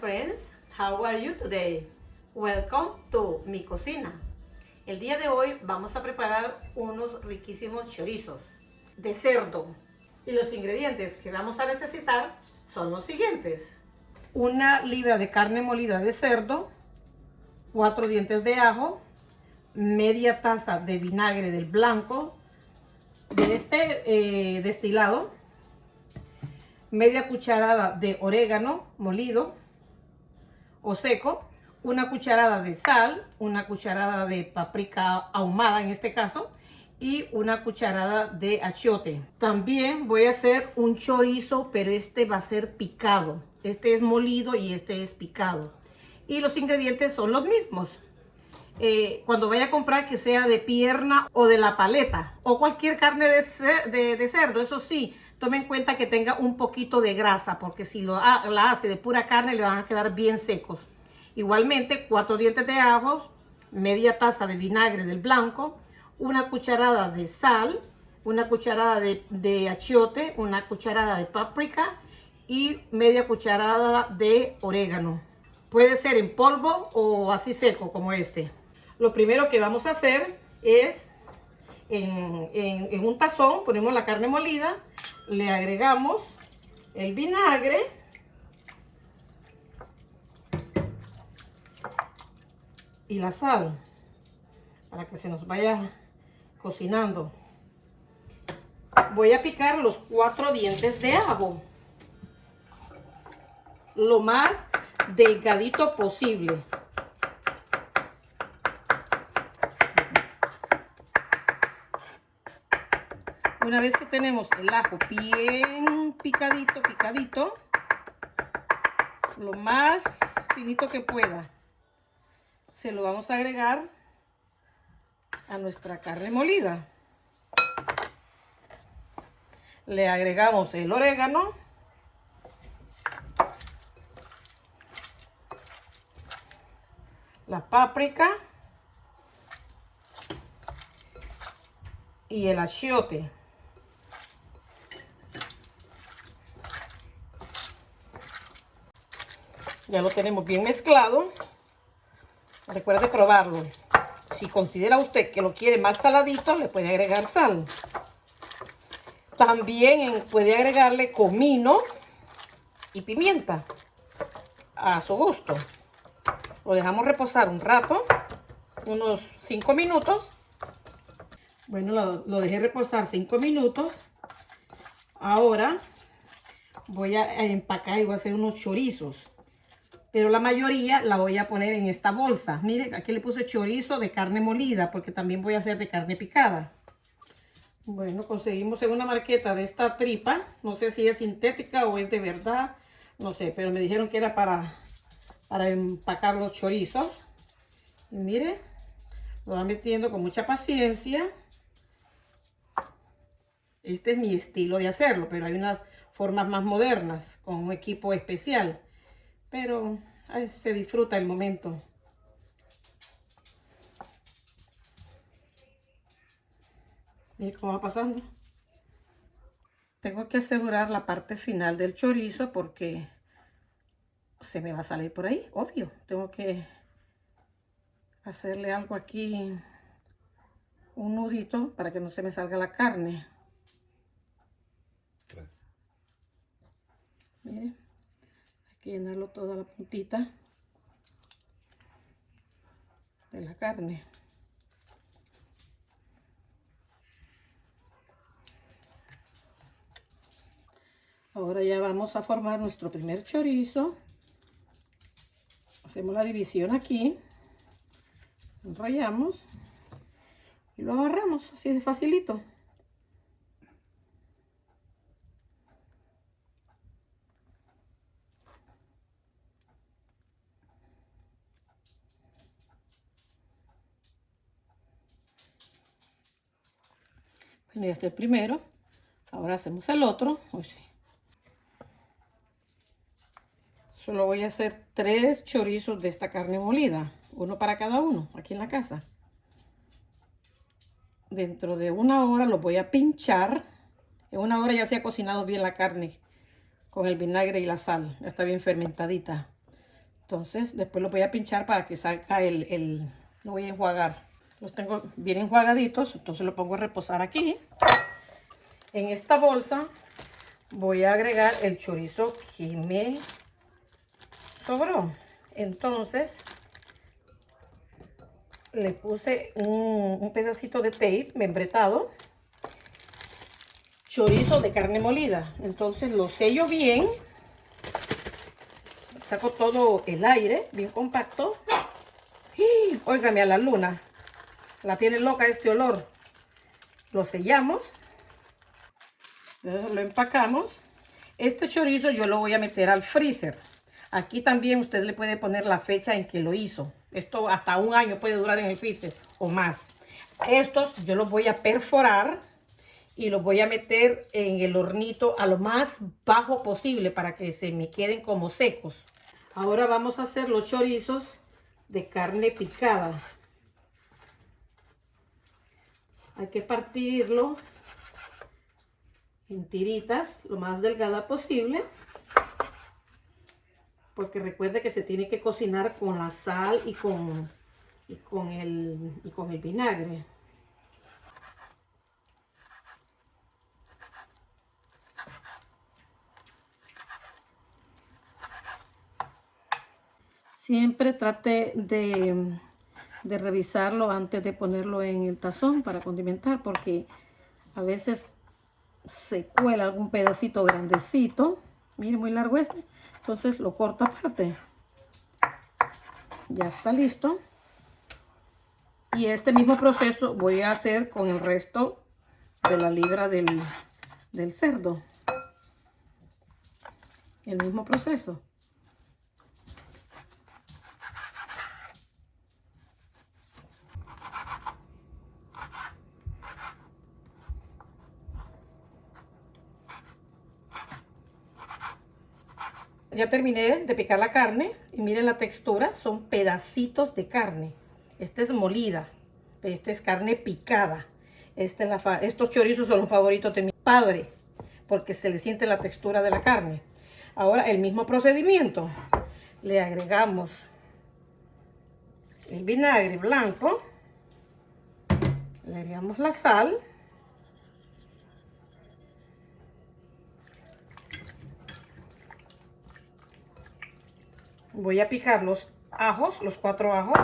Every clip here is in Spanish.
friends, how are you today? Welcome to mi cocina. El día de hoy vamos a preparar unos riquísimos chorizos de cerdo y los ingredientes que vamos a necesitar son los siguientes: una libra de carne molida de cerdo, 4 dientes de ajo, media taza de vinagre del blanco de este destilado, media cucharada de orégano molido o seco, una cucharada de sal, una cucharada de paprika ahumada en este caso y una cucharada de achiote. También voy a hacer un chorizo, pero este va a ser picado. Este es molido y este es picado. Y los ingredientes son los mismos. Cuando vaya a comprar, que sea de pierna o de la paleta o cualquier carne de cerdo, eso sí, tome en cuenta que tenga un poquito de grasa, porque si la hace de pura carne le van a quedar bien secos. Igualmente, 4 dientes de ajo, media taza de vinagre del blanco, una cucharada de sal, una cucharada de achiote, una cucharada de paprika y media cucharada de orégano. Puede ser en polvo o así seco como este. Lo primero que vamos a hacer es, en un tazón ponemos la carne molida, le agregamos el vinagre, y la sal para que se nos vaya cocinando. Voy a picar los 4 dientes de ajo lo más delgadito posible. Una vez que tenemos el ajo bien picadito, lo más finito que pueda, se lo vamos a agregar a nuestra carne molida. Le agregamos el orégano, la páprica y el achiote. Ya lo tenemos bien mezclado. Recuerde probarlo. Si considera usted que lo quiere más saladito, le puede agregar sal. También puede agregarle comino y pimienta a su gusto. Lo dejamos reposar un rato, unos 5 minutos. Bueno, lo dejé reposar 5 minutos. Ahora voy a empacar y voy a hacer unos chorizos. Pero la mayoría la voy a poner en esta bolsa. Miren, aquí le puse chorizo de carne molida, porque también voy a hacer de carne picada. Bueno, conseguimos en una marqueta de esta tripa. No sé si es sintética o es de verdad. No sé, pero me dijeron que era para empacar los chorizos. Y mire, lo va metiendo con mucha paciencia. Este es mi estilo de hacerlo, pero hay unas formas más modernas con un equipo especial. Pero se disfruta el momento. Miren cómo va pasando. Tengo que asegurar la parte final del chorizo porque se me va a salir por ahí, obvio. Tengo que hacerle algo aquí, un nudito para que no se me salga la carne. Miren. Llenarlo toda la puntita de la carne. Ahora ya vamos a formar nuestro primer chorizo. Hacemos la división aquí, enrollamos y lo agarramos así de facilito. Bueno, ya está el primero. Ahora hacemos el otro. Solo voy a hacer 3 chorizos de esta carne molida. Uno para cada uno, aquí en la casa. Dentro de 1 hora los voy a pinchar. En 1 hora ya se ha cocinado bien la carne con el vinagre y la sal. Ya está bien fermentadita. Entonces después lo voy a pinchar para que salga lo voy a enjuagar. Los tengo bien enjuagaditos, entonces lo pongo a reposar aquí. En esta bolsa voy a agregar el chorizo que me sobró. Entonces le puse un pedacito de tape membretado, chorizo de carne molida. Entonces lo sello bien, saco todo el aire bien compacto. ¡Y! Óigame a la luna, la tiene loca este olor. Lo sellamos, lo empacamos. Este chorizo yo lo voy a meter al freezer. Aquí también usted le puede poner la fecha en que lo hizo. Esto hasta un año puede durar en el freezer o más. Estos yo los voy a perforar y los voy a meter en el hornito a lo más bajo posible para que se me queden como secos. Ahora vamos a hacer los chorizos de carne picada. Hay que partirlo en tiritas lo más delgada posible, porque recuerde que se tiene que cocinar con la sal y con el vinagre. Siempre trate de revisarlo antes de ponerlo en el tazón para condimentar, porque a veces se cuela algún pedacito grandecito. Mire, muy largo este. Entonces lo corto aparte. Ya está listo. Y este mismo proceso voy a hacer con el resto de la libra del cerdo. El mismo proceso. Ya terminé de picar la carne y miren la textura, son pedacitos de carne. Esta es molida, pero esta es carne picada. Estos chorizos son los favoritos de mi padre porque se le siente la textura de la carne. Ahora el mismo procedimiento. Le agregamos el vinagre blanco, le agregamos la sal. Voy a picar los ajos, los 4 ajos.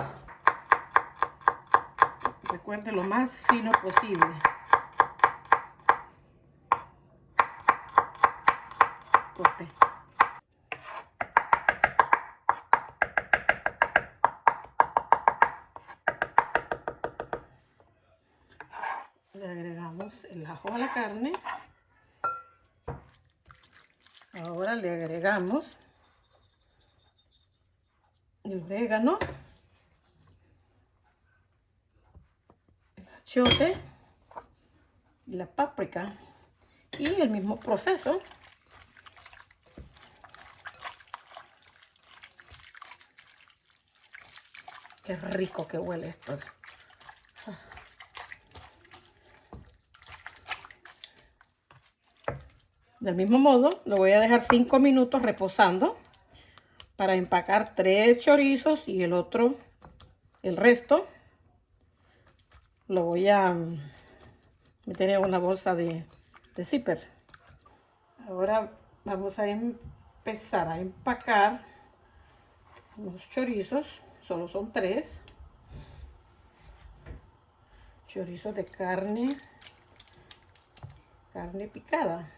Recuerde lo más fino posible. Corte. Le agregamos el ajo a la carne. Ahora le agregamos el orégano, el achiote y la páprica. Y el mismo proceso. Qué rico que huele esto. Del mismo modo, lo voy a dejar 5 minutos reposando para empacar 3 chorizos y el resto, lo voy a meter en una bolsa de zipper. Ahora vamos a empezar a empacar los chorizos, solo son 3. Chorizos de carne picada.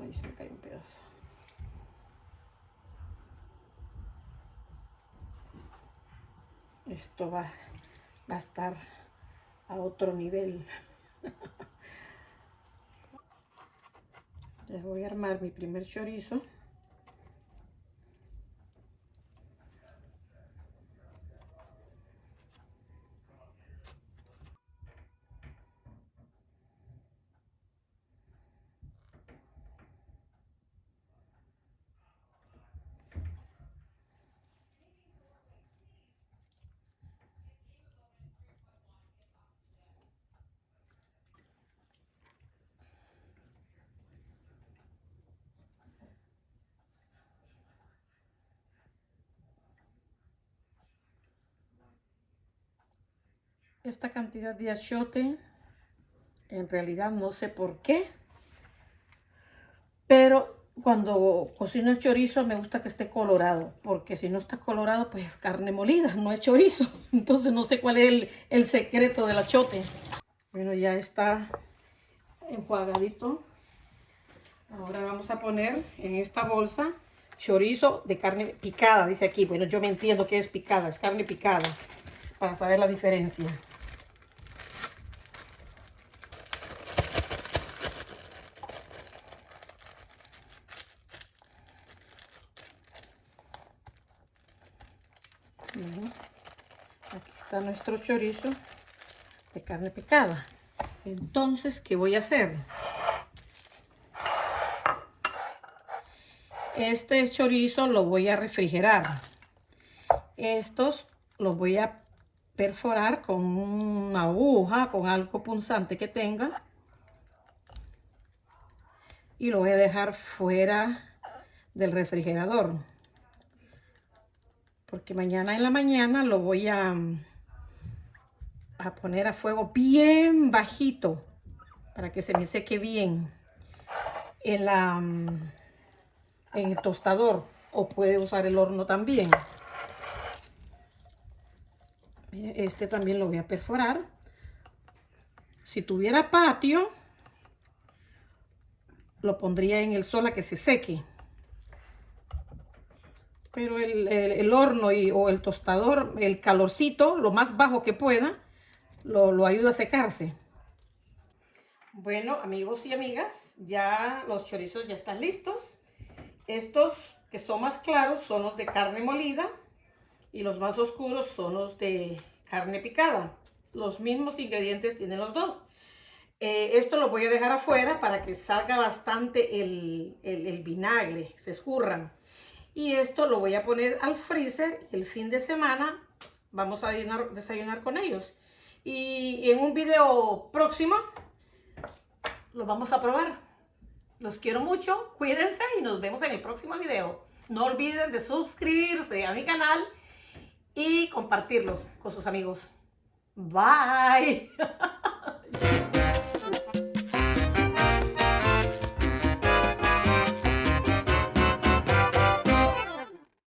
Ahí se me cae un pedazo. Esto va a estar a otro nivel. Les voy a armar mi primer chorizo. esta cantidad de achiote. En realidad no sé por qué, pero cuando cocino el chorizo me gusta que esté colorado, porque si no está colorado pues es carne molida, no es chorizo. Entonces no sé cuál es el secreto del achiote. Bueno, ya está enjuagadito. Ahora vamos a poner en esta bolsa chorizo de carne picada, dice aquí. Bueno, yo me entiendo que es picada, es carne picada, para saber la diferencia. Bien, aquí está nuestro chorizo de carne picada. Entonces, ¿qué voy a hacer? Este chorizo lo voy a refrigerar. Estos los voy a perforar con una aguja, con algo punzante que tenga. Y lo voy a dejar fuera del refrigerador. Porque mañana en la mañana lo voy a poner a fuego bien bajito. Para que se me seque bien en el tostador, o puede usar el horno también. Este también lo voy a perforar. Si tuviera patio, lo pondría en el sol a que se seque. Pero el horno o el tostador, el calorcito, lo más bajo que pueda, lo ayuda a secarse. Bueno, amigos y amigas, ya los chorizos ya están listos. Estos que son más claros son los de carne molida y los más oscuros son los de carne picada. Los mismos ingredientes tienen los dos. Esto lo voy a dejar afuera para que salga bastante el vinagre, se escurran. Y esto lo voy a poner al freezer. El fin de semana vamos a desayunar con ellos. Y en un video próximo lo vamos a probar. Los quiero mucho, cuídense y nos vemos en el próximo video. No olviden de suscribirse a mi canal y compartirlo con sus amigos. Bye.